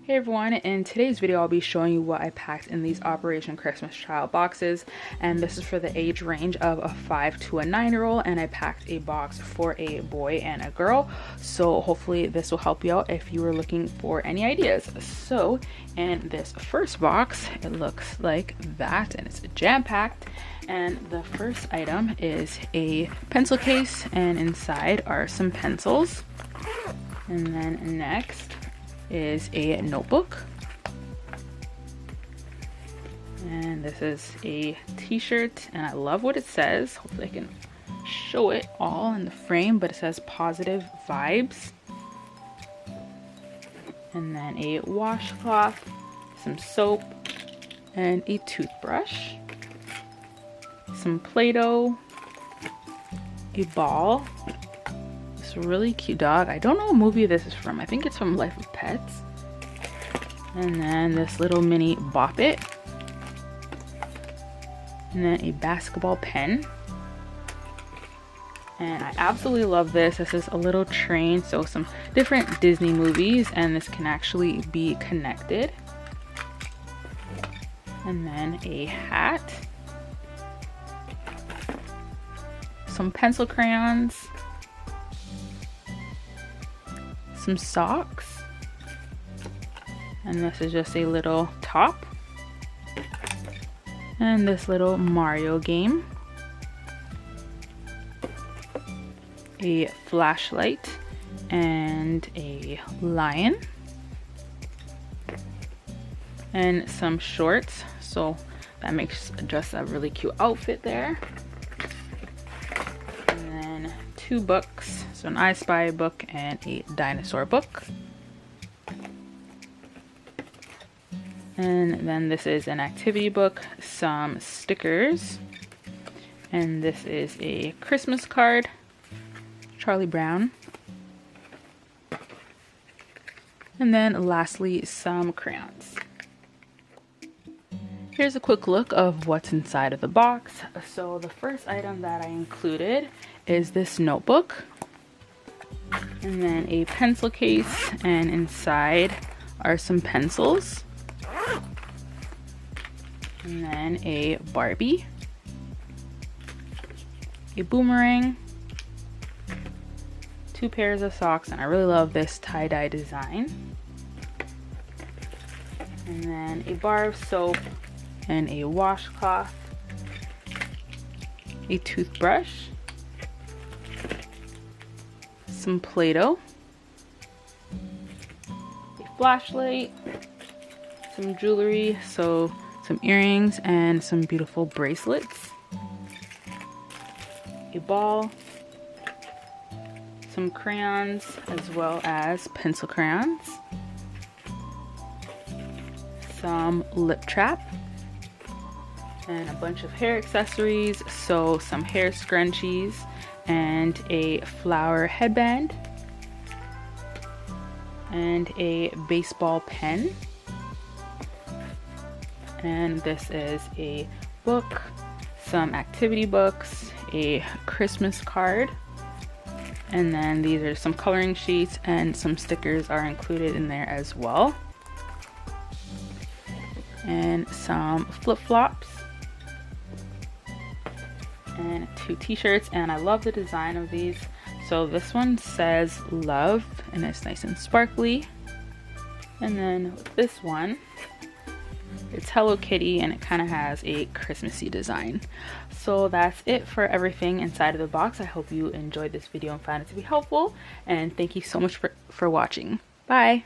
Hey everyone, in today's video I'll be showing you what I packed in these Operation Christmas Child boxes, and this is for the age range of a 5 to a 9-year-old, and I packed a box for a boy and a girl, so hopefully this will help you out if you were looking for any ideas. So in this first box it looks like that, and it's jam-packed, and the first item is a pencil case, and inside are some pencils. And then next is a notebook, and this is a t-shirt, and I love what it says. Hopefully I can show it all in the frame, but it says positive vibes. And then a washcloth, some soap, and a toothbrush, some Play-Doh, a ball, this really cute dog. I don't know what movie this is from. I think it's from Life of Pets. And then this little mini Bop It. And then a basketball pen. And I absolutely love this. This is a little train, so some different Disney movies, and this can actually be connected. And then a hat. Some pencil crayons. Some socks, and this is just a little top, and this little Mario game, a flashlight, and a lion, and some shorts, so that makes just a really cute outfit there. And then 2 books, so an I Spy book and a dinosaur book. And then this is an activity book, some stickers, and this is a Christmas card, Charlie Brown. And then lastly, some crayons. Here's a quick look of what's inside of the box. So the first item that I included is this notebook, and then a pencil case, and inside are some pencils, and then a Barbie, a boomerang, 2 pairs of socks, and I really love this tie-dye design, and then a bar of soap, and a washcloth, a toothbrush, some Play-Doh, a flashlight, some jewelry, so some earrings and some beautiful bracelets, a ball, some crayons as well as pencil crayons, some lip trap, and a bunch of hair accessories, so some hair scrunchies, and a flower headband, and a baseball pen, and this is a book, some activity books, a Christmas card, and then these are some coloring sheets, and some stickers are included in there as well, and some flip-flops, and 2 t-shirts, and I love the design of these. So this one says love, and it's nice and sparkly, and then with this one it's Hello Kitty, and it kind of has a Christmassy design. So that's it for everything inside of the box. I hope you enjoyed this video and found it to be helpful, and thank you so much for watching. Bye.